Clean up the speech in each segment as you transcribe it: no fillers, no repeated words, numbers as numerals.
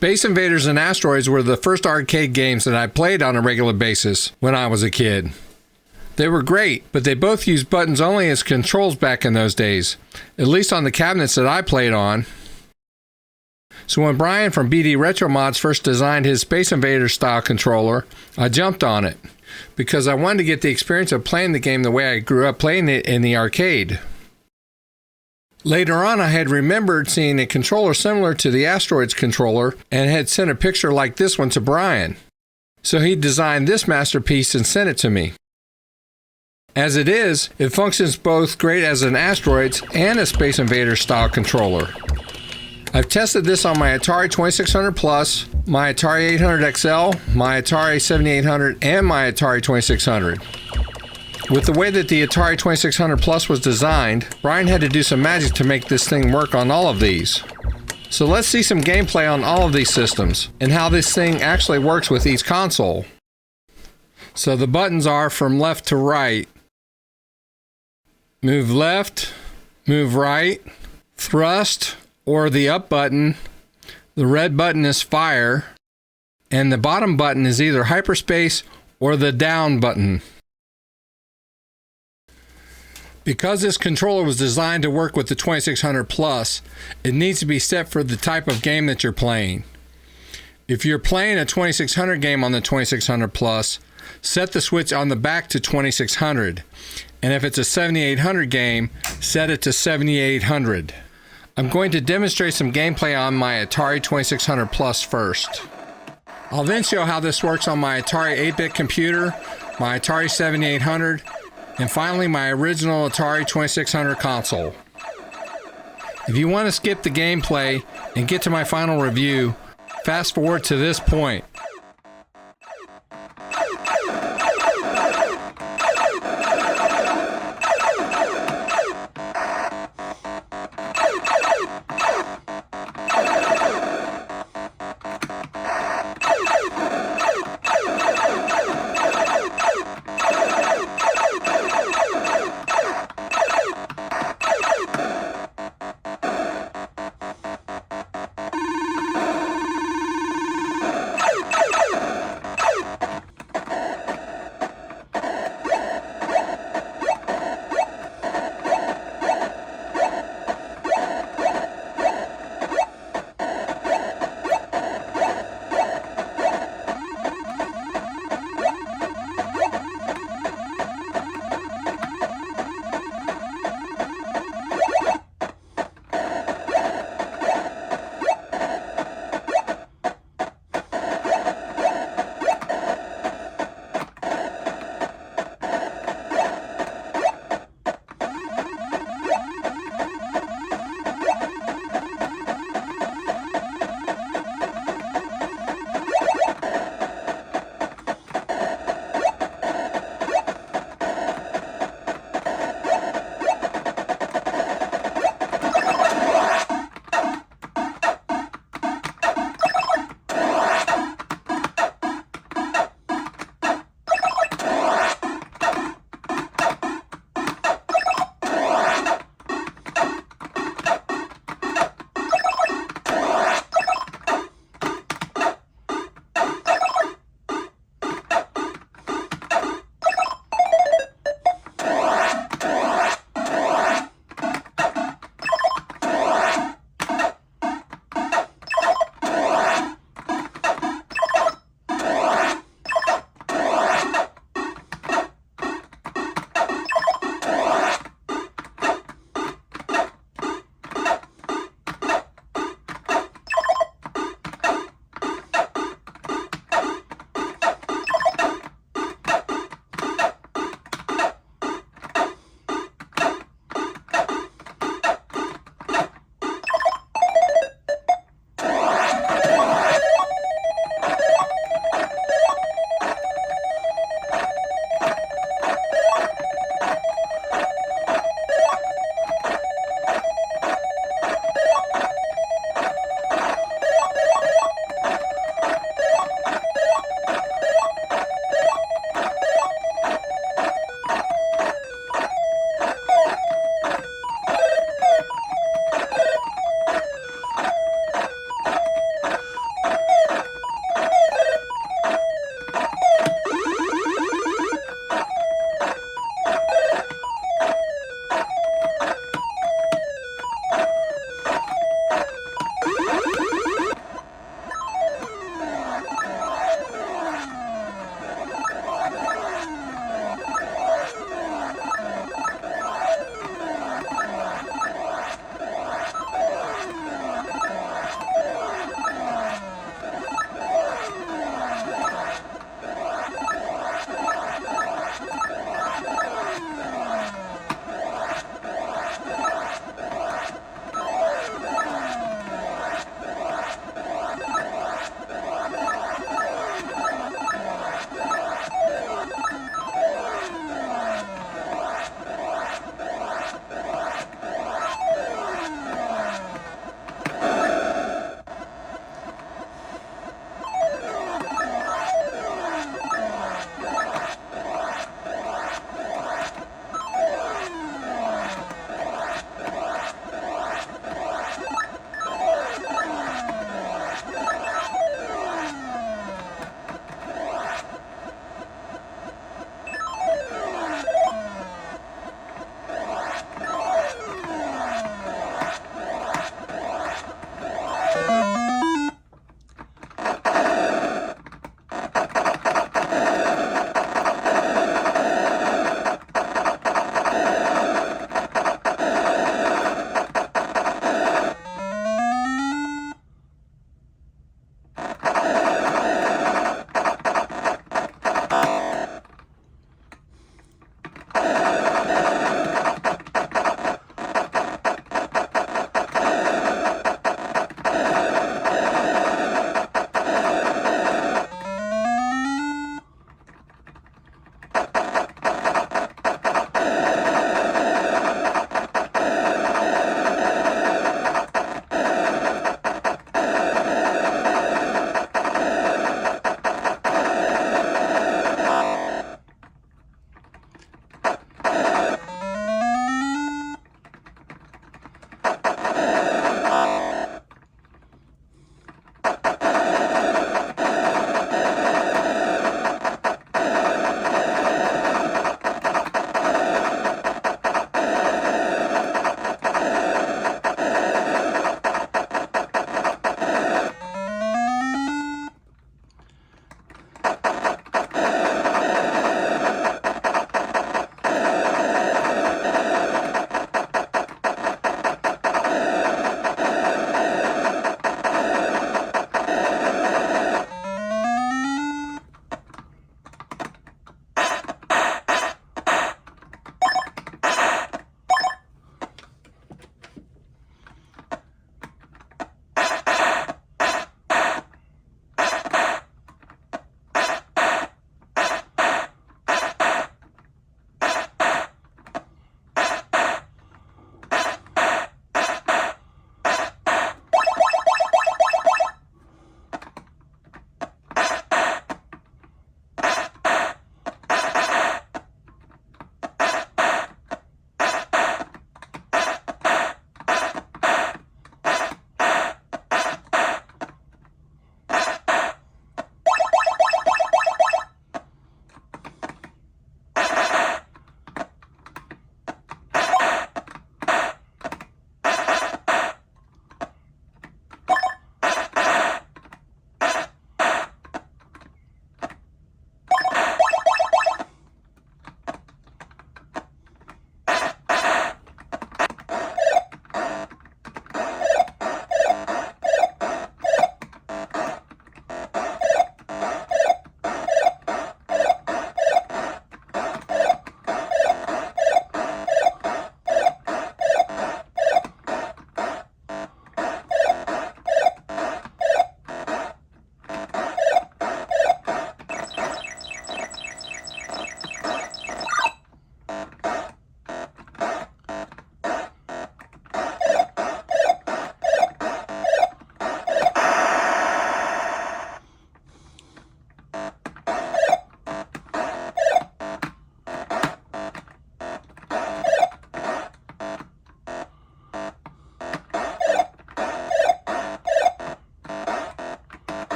Space Invaders and Asteroids were the first arcade games that I played on a regular basis when I was a kid. They were great, but they both used buttons only as controls back in those days, at least on the cabinets that I played on. So when Brian from BD Retro Mods first designed his Space Invaders style controller, I jumped on it because I wanted to get the experience of playing the game the way I grew up playing it in the arcade. Later on, I had remembered seeing a controller similar to the Asteroids controller and had sent a picture like this one to Brian. So he designed this masterpiece and sent it to me. As it is, it functions both great as an Asteroids and a Space Invaders style controller. I've tested this on my Atari 2600 Plus, my Atari 800 XL, my Atari 7800, and my Atari 2600. With the way that the Atari 2600 Plus was designed, Brian had to do some magic to make this thing work on all of these. So let's see some gameplay on all of these systems, and how this thing actually works with each console. So the buttons are from left to right. Move left, move right, thrust, or the up button. The red button is fire, and the bottom button is either hyperspace or the down button. Because this controller was designed to work with the 2600 Plus, it needs to be set for the type of game that you're playing. If you're playing a 2600 game on the 2600 Plus, set the switch on the back to 2600. And if it's a 7800 game, set it to 7800. I'm going to demonstrate some gameplay on my Atari 2600 Plus first. I'll then show how this works on my Atari 8-bit computer, my Atari 7800, and finally my original Atari 2600 console. If you want to skip the gameplay and get to my final review, fast forward to this point.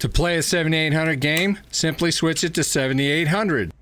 To play a 7800 game, simply switch it to 7800.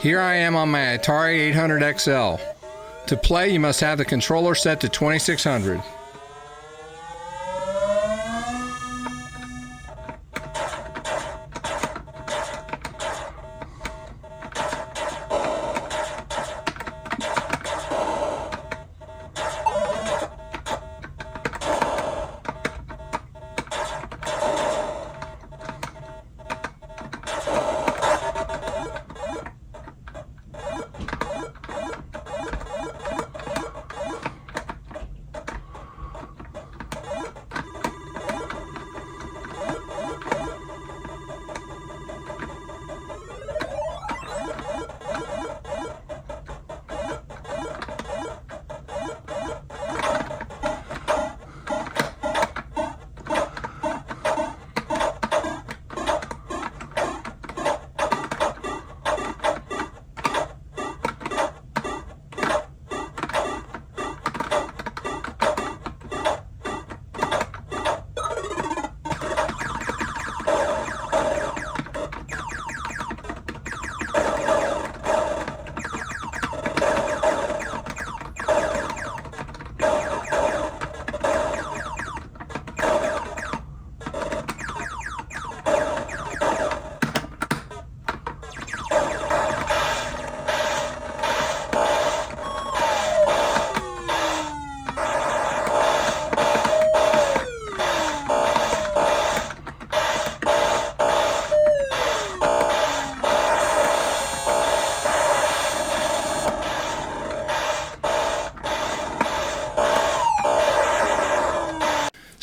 Here I am on my Atari 800 XL. To play, you must have the controller set to 2600.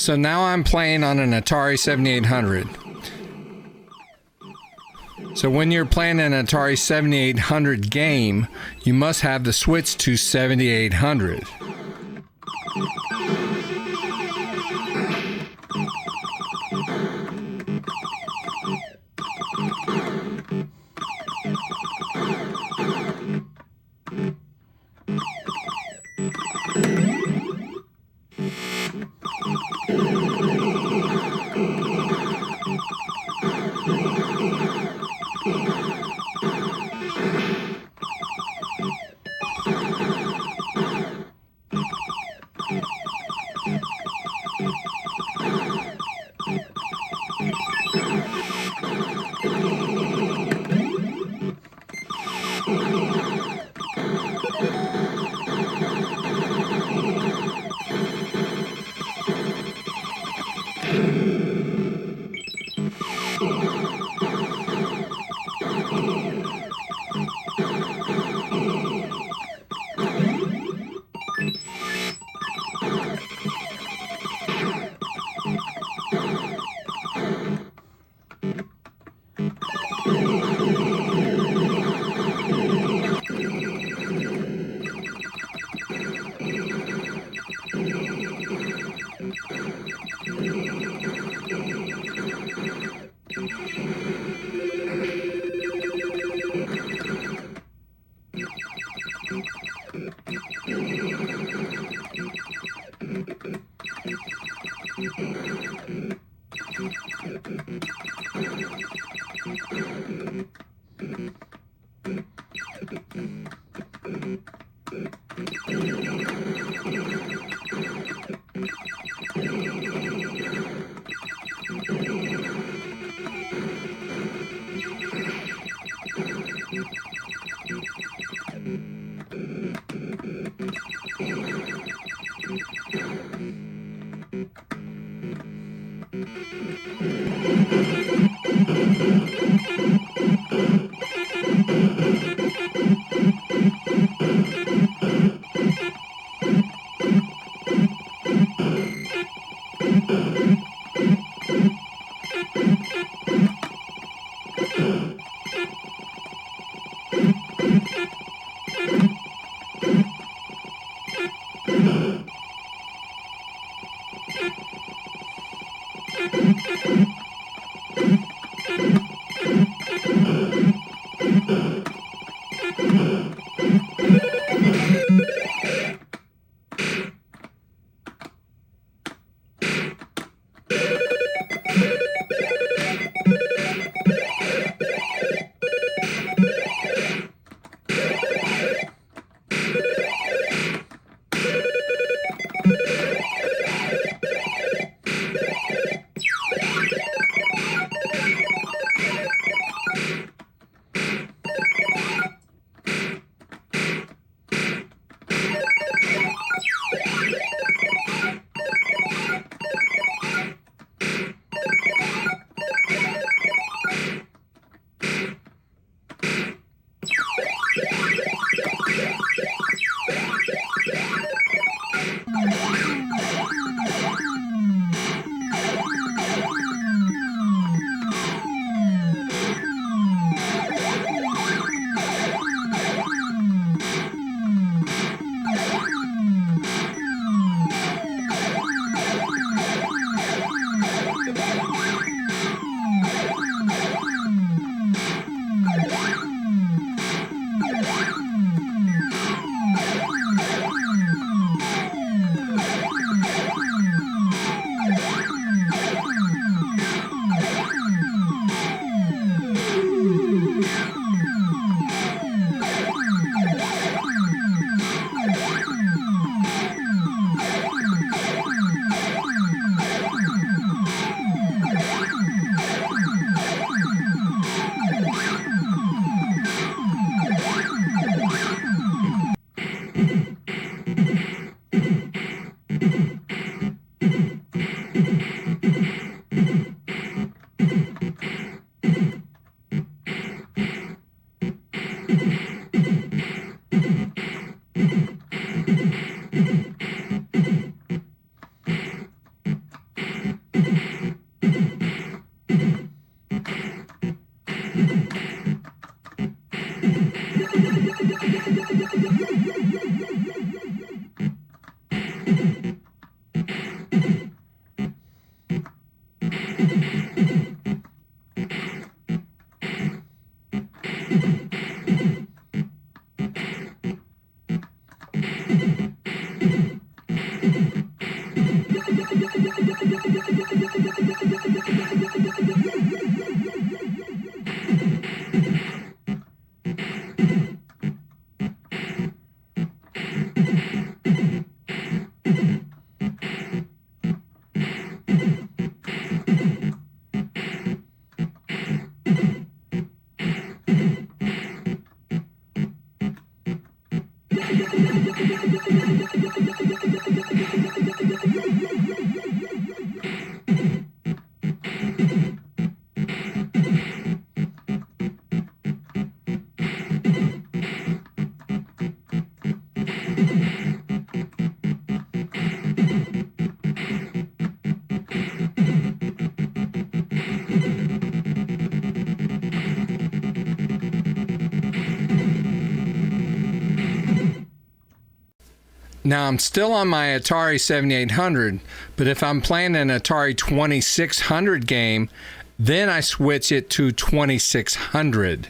So now I'm playing on an Atari 7800. So when you're playing an Atari 7800 game, you must have the switch to 7800. Now I'm still on my Atari 7800, but if I'm playing an Atari 2600 game, then I switch it to 2600.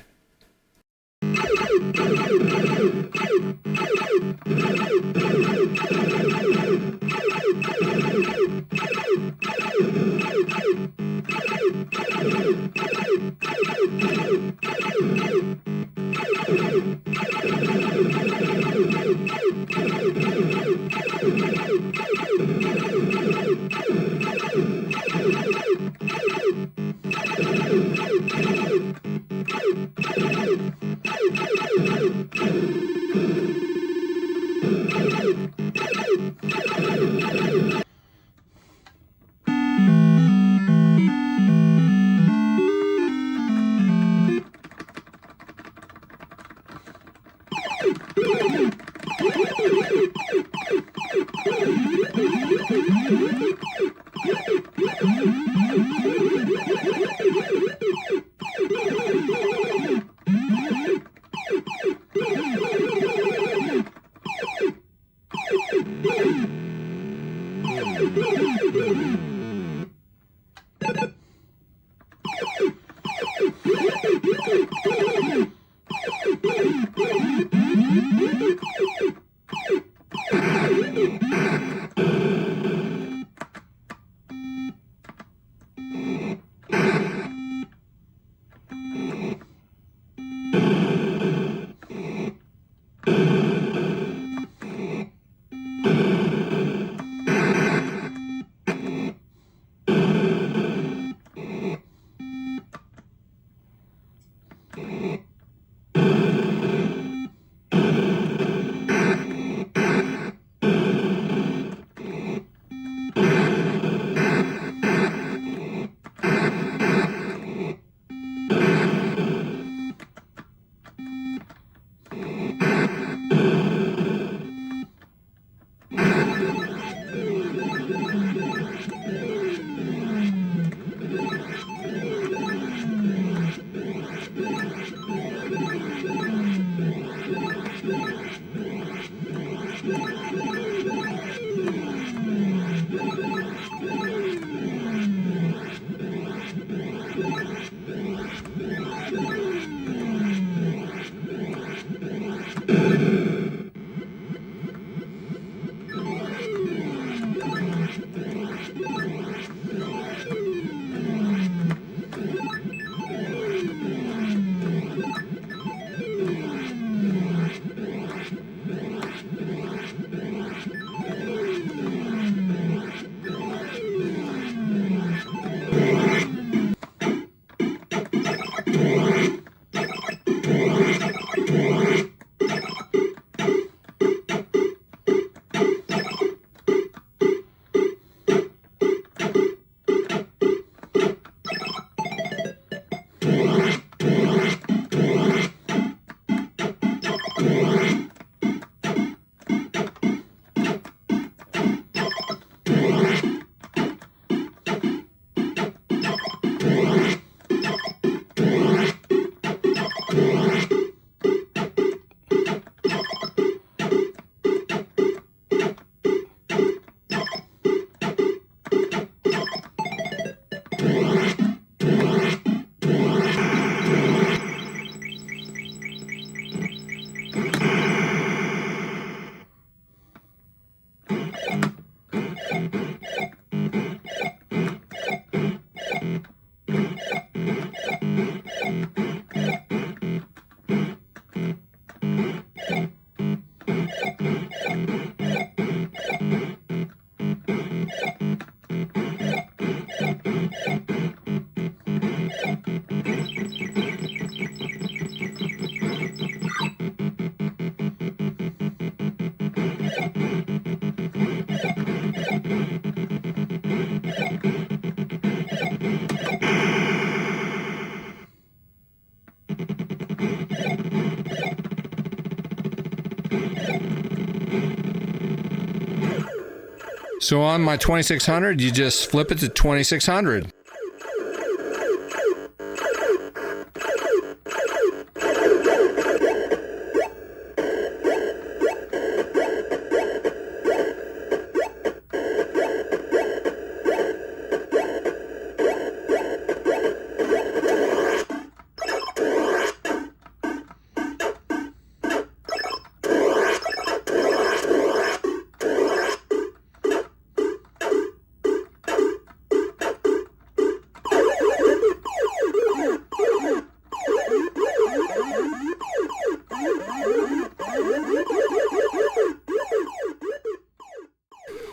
So on my 2600, you just flip it to 2600.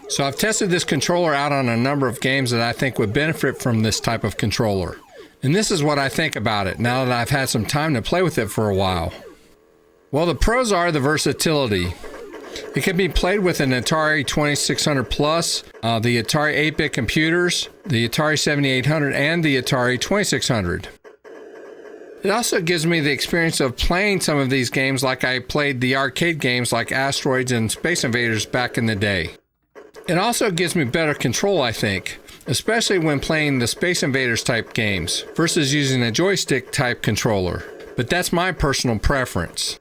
So I've tested this controller out on a number of games that I think would benefit from this type of controller. And this is what I think about it now that I've had some time to play with it for a while. Well, the pros are the versatility. It can be played with an Atari 2600 Plus, the Atari 8-bit computers, the Atari 7800, and the Atari 2600. It also gives me the experience of playing some of these games like I played the arcade games like Asteroids and Space Invaders back in the day. It also gives me better control, I think, especially when playing the Space Invaders type games versus using a joystick type controller. But that's my personal preference.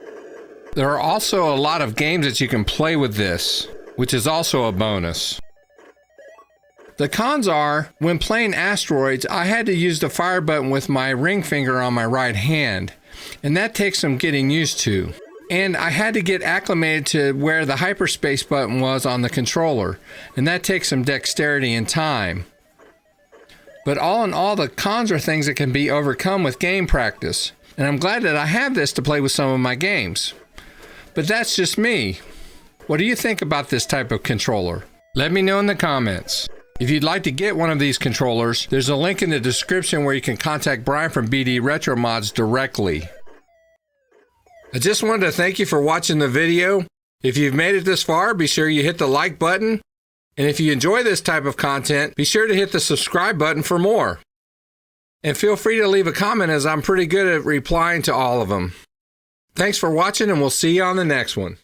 There are also a lot of games that you can play with this, which is also a bonus. The cons are, when playing Asteroids, I had to use the fire button with my ring finger on my right hand, and that takes some getting used to. And I had to get acclimated to where the hyperspace button was on the controller, and that takes some dexterity and time. But all in all, the cons are things that can be overcome with game practice, and I'm glad that I have this to play with some of my games. But that's just me. What do you think about this type of controller? Let me know in the comments. If you'd like to get one of these controllers, there's a link in the description where you can contact Brian from BD Retro Mods directly. I just wanted to thank you for watching the video. If you've made it this far, be sure you hit the like button. And if you enjoy this type of content, be sure to hit the subscribe button for more. And feel free to leave a comment, as I'm pretty good at replying to all of them. Thanks for watching, and we'll see you on the next one.